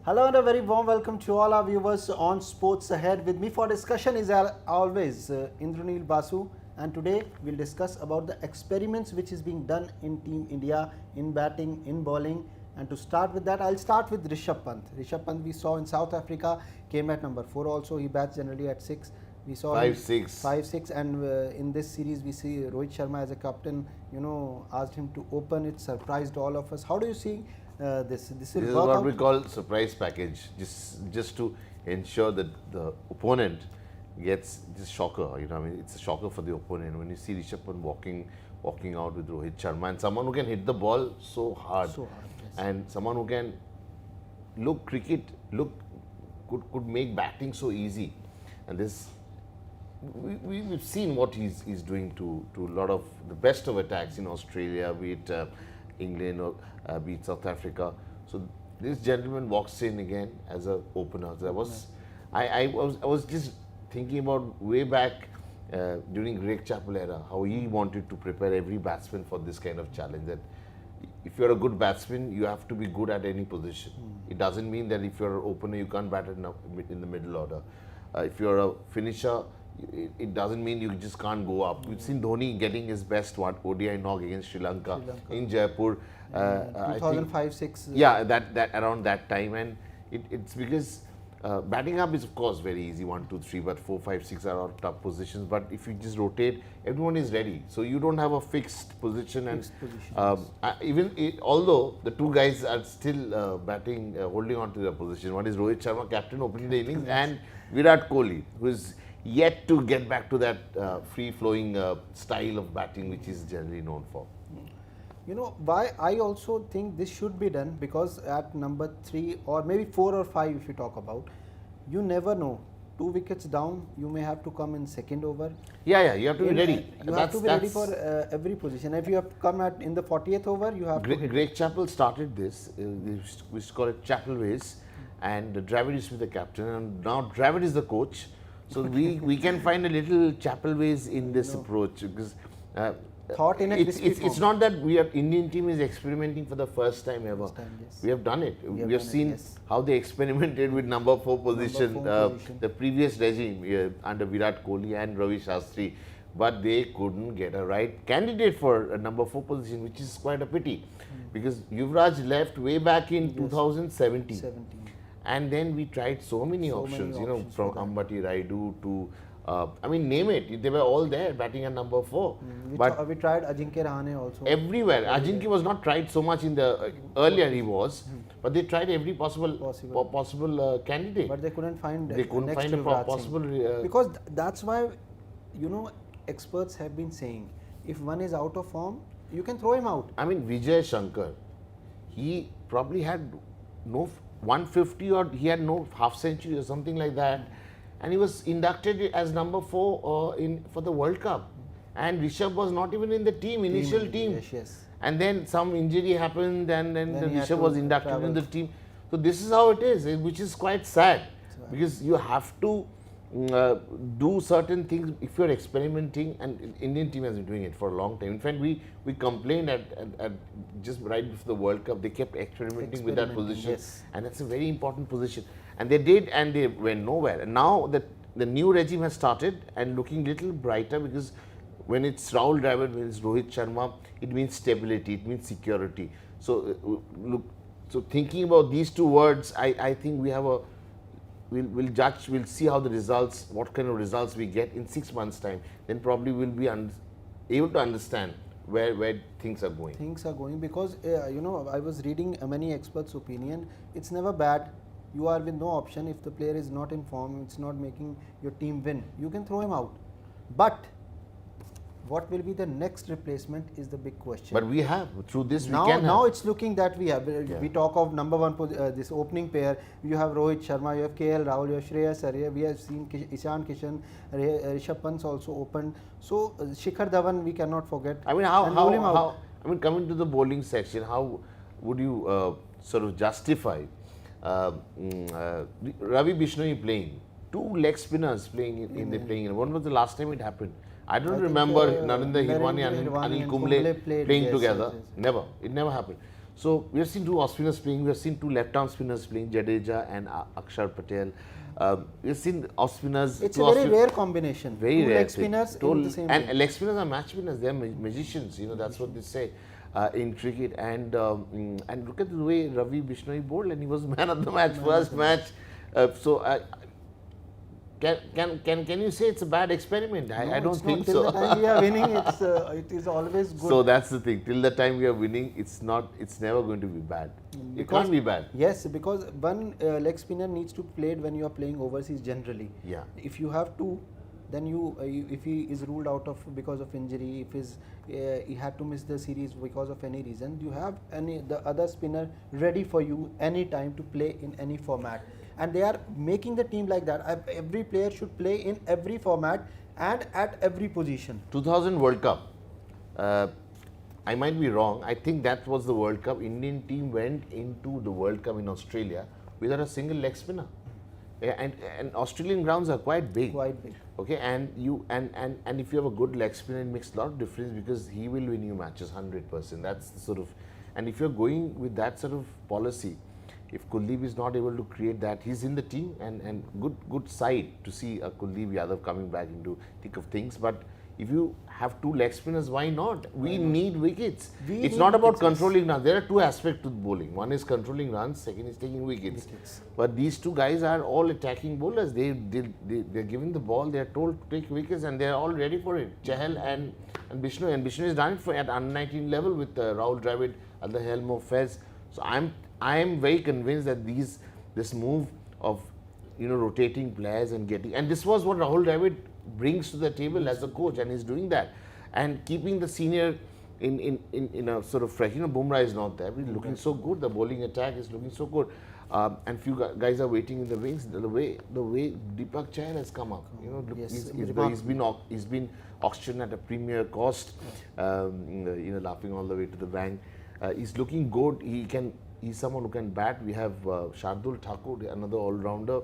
Hello and a very warm welcome to all our viewers on Sports Ahead. With me for discussion is always Indranil Basu, and today we'll discuss about the experiments which is being done in Team India in batting, in bowling. And to start with that, I'll start with Rishabh Pant. Rishabh Pant we saw in South Africa, came at number 4 also. He bats generally at 6. We saw 5-6. 5-6, and in this series we see Rohit Sharma as a captain, asked him to open. It surprised all of us. How do you see this? This is what we call surprise package, just to ensure that the opponent gets this shocker. It's a shocker for the opponent when you see Rishabh Pant walking out with Rohit Sharma, and someone who can hit the ball so hard, yes. and someone who can could make batting so easy, and this. We've seen what he's doing to a lot of the best of attacks in Australia, be it England or be it South Africa. So this gentleman walks in again as an opener. So I was just thinking about way back during Greg Chappell era, how he wanted to prepare every batsman for this kind of challenge. That if you're a good batsman, you have to be good at any position. It doesn't mean that if you're an opener, you can't bat in the middle order. If you're a finisher, it doesn't mean you just can't go up. We've seen Dhoni getting his best ODI knock against Sri Lanka in Jaipur. 2005-06. Yeah, that around that time, and it's because batting up is of course very easy, 1, 2, 3, but 4, 5, 6 are all tough positions. But if you just rotate, everyone is ready, so you don't have a fixed position. Although the two guys are still batting, holding on to their position. One is Rohit Sharma, captain opening the innings, and Virat Kohli, who is yet to get back to that free-flowing style of batting which is generally known for. Why I also think this should be done, because at number 3 or maybe 4 or 5 if you talk about, you never know. 2 wickets down, you may have to come in second over. Yeah, you have to be ready. You have to be ready for every position. If you have to come in the 40th over, you have to hit. Greg Chappell started this. We used to call it Chappell ways, and Dravid used to be the captain, and now Dravid is the coach. So we can find a little Chappell ways in this approach, because thought in it's not that Indian team is experimenting for the first time ever. Yes. We have done it. We have seen how they experimented with number 4 position, the previous regime under Virat Kohli and Ravi Shastri, but they couldn't get a right candidate for a number 4 position, which is quite a pity, because Yuvraj left way back in 2017. And then we tried so many options, from Ambati Raidu to, name it. They were all there batting at number 4. But we tried Ajinkya Rahane also. Everywhere. Ajinkya was not tried so much in the earlier he was, but they tried every possible candidate. But they couldn't find. They couldn't find a possible. Because that's why, experts have been saying, if one is out of form, you can throw him out. Vijay Shankar, he probably had no 150 or he had no half century or something like that, and he was inducted as number 4 for the World Cup, and Rishabh was not even in the initial team. Yes. And then some injury happened, and then Rishabh was inducted in the team. So this is how it is, which is quite sad, because you have to do certain things if you're experimenting, and Indian team has been doing it for a long time. In fact, we complained at just right before the World Cup, they kept experimenting with that position, and that's a very important position. And they did, and they went nowhere. And now the new regime has started and looking little brighter, because when it's Rahul Dravid, when it's Rohit Sharma, it means stability, it means security. So so thinking about these two words, I think we have we'll judge, we'll see how the results, what kind of results we get in 6 months' time. Then probably we'll be able to understand where things are going. Things are going, because I was reading many experts' opinion. It's never bad. You are with no option. If the player is not in form, it's not making your team win, you can throw him out. But what will be the next replacement is the big question. But we have, through this now it's looking that we have. We talk of number 1 this opening pair. You have Rohit Sharma, you have KL Rahul, you have Shreyas Iyer. We have seen Ishan Kishan, Rishabh Pant also opened. So Shikhar Dhawan we cannot forget. Coming to the bowling section, how would you sort of justify Ravi Bishnoi playing, 2 leg spinners playing in the playing? When was the last time it happened? I don't remember Narendra Hirwani and Anil Kumble playing together. Never. It never happened. So we have seen two off spinners playing. We have seen two left-arm spinners playing, Jadeja and Akshar Patel. We have seen off spinners. It's a very rare combination. Very two rare leg spinners in the same and team. leg spinners are match winners. They are magicians. You know, that's what they say in cricket. And look at the way Ravi Bishnoi bowled, and he was man of the match first match. Can you say it's a bad experiment? I don't think Till so. the time we are winning, it is always good. So that's the thing. Till the time we are winning, it's never going to be bad. It can't be bad. Yes, because one leg spinner needs to play it when you are playing overseas generally. Yeah. If you have two, then if he is ruled out because of injury, if he had to miss the series because of any reason, you have the other spinner ready for you any time to play in any format. And they are making the team like that. Every player should play in every format and at every position. 2000 World Cup. I might be wrong. I think that was the World Cup. Indian team went into the World Cup in Australia without a single leg spinner. Yeah, and Australian grounds are quite big. Quite big. Okay, and if you have a good leg spinner, it makes a lot of difference because he will win you matches 100%. That's the sort of, and if you're going with that sort of policy, if Kuldeep is not able to create that, he's in the team and good sight to see Kuldeep Yadav coming back into thick of things. But if you have two leg spinners, why not? We need wickets. It's not about controlling runs. There are two aspects to bowling. One is controlling runs, second is taking wickets. But these two guys are all attacking bowlers. They're given the ball, they're told to take wickets and they're all ready for it. Chahal and Bishnoi. And Bishnoi has done it at under 19 level with Rahul Dravid at the helm of Fez. So I am very convinced that this move of rotating players and this was what Rahul Dravid brings to the table as a coach, and he's doing that and keeping the senior in a sort of fresh. Bumrah is not there. He's looking so good. The bowling attack is looking so good, and few guys are waiting in the wings. The way Deepak Chahar has come up, look, Yes, he's been auctioned at a premier cost. Laughing all the way to the bank. He's looking good. He's someone who can bat. We have Shardul Thakur, another all-rounder.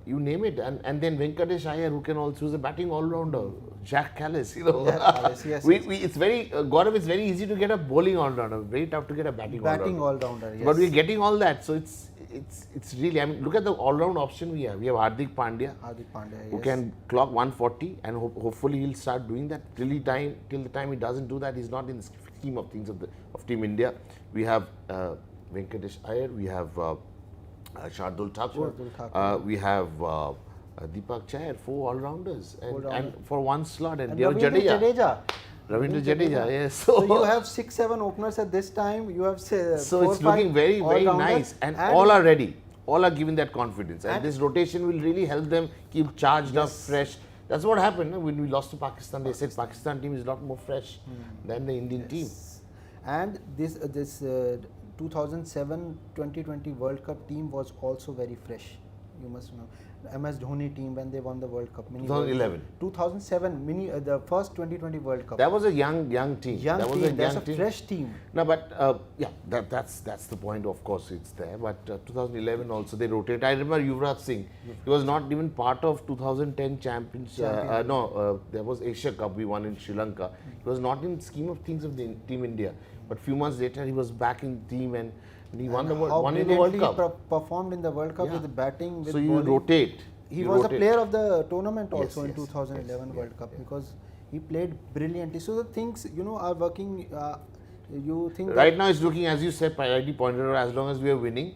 You name it. And then Venkatesh Iyer, who can also is a batting all-rounder. Jack Callis, Jack Callis, yes. It's very, Gaurav, it's very easy to get a bowling all-rounder. Very tough to get a batting all-rounder. Yes. But we're getting all that. So it's really, look at the all-round option we have. We have Hardik Pandya. Who can clock 140 and hopefully he'll start doing that. Till the time he doesn't do that, he's not in the scheme of things of Team India. We have Venkatesh Iyer, we have Shardul Thakur, we have Deepak Chahar, 4 all-rounders and for one slot, and Ravindra Jadeja, yes. So you have 6-7 openers at this time. You have so it's looking very, very nice, and all are ready. All are given that confidence, and this rotation will really help them keep charged up, fresh. That's what happened when we lost to Pakistan. They said Pakistan team is a lot more fresh than the Indian team. And this 2007 T20 World Cup team was also very fresh. You must know. MS Dhoni team when they won the World Cup. 2011. 2007, the first 2020 World Cup. That was a young team. That's a fresh team. No, but that's the point. Of course, it's there. But 2011 also they rotated. I remember Yuvraj Singh. He was not even part of 2010 championship. There was Asia Cup we won in Sri Lanka. He was not in the scheme of things of the Team India. But few months later, he was back in the team and he won the World Cup. Performed in the World Cup with batting, with so you bowling. rotate. He was a player of the tournament also in 2011 World Cup because he played brilliantly. So the things are working. You think right now it's looking, as you said, rightly pointed out. As long as we are winning,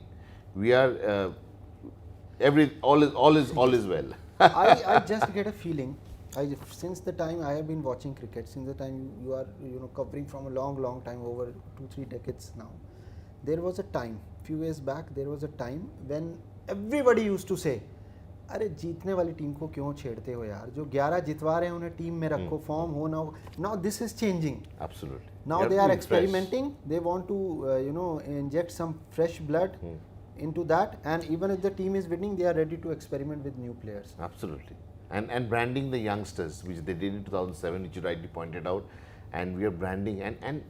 we are all is well. I just get a feeling. Since the time I have been watching cricket, since the time you are covering from a long time, over 2-3 decades now, there was a time, few years back, there was a time when everybody used to say, अरे जीतने वाली team को क्यों छेड़ते हो यार, जो 11 जितवा रहे हैं उन्हें टीम में रखो, फॉर्म हो ना हो. Now this is changing. Absolutely. Now they are experimenting. They want to inject some fresh blood into that, and even if the team is winning, they are ready to experiment with new players. Absolutely. And branding the youngsters, which they did in 2007, which you rightly pointed out, and we are branding and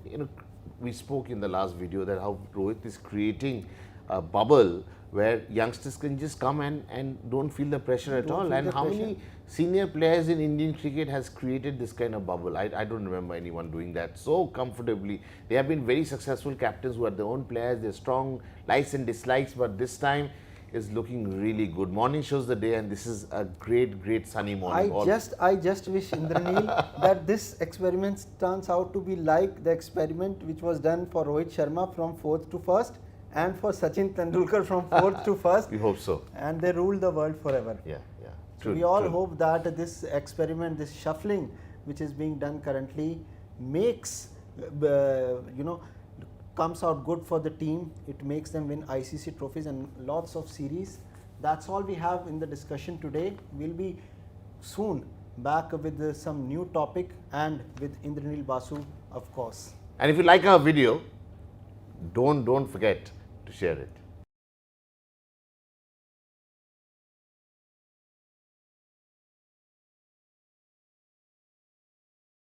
we spoke in the last video that how Rohit is creating a bubble where youngsters can just come and don't feel the pressure at Don't all. feel And the how pressure. many senior players in Indian cricket has created this kind of bubble? I don't remember anyone doing that so comfortably. They have been very successful captains who are their own players, they're strong likes and dislikes, but this time is looking really good. Morning shows the day, and this is a great sunny morning. I just wish, Indranil, that this experiment turns out to be like the experiment which was done for Rohit Sharma from 4th to 1st and for Sachin Tendulkar from 4th to 1st. We hope so. And they ruled the world forever. Yeah. So we all hope that this experiment, this shuffling which is being done currently makes, comes out good for the team. It makes them win ICC trophies and lots of series. That's all we have in the discussion today. We'll be soon back with some new topic and with Indranil Basu, of course. And if you like our video, don't forget to share it.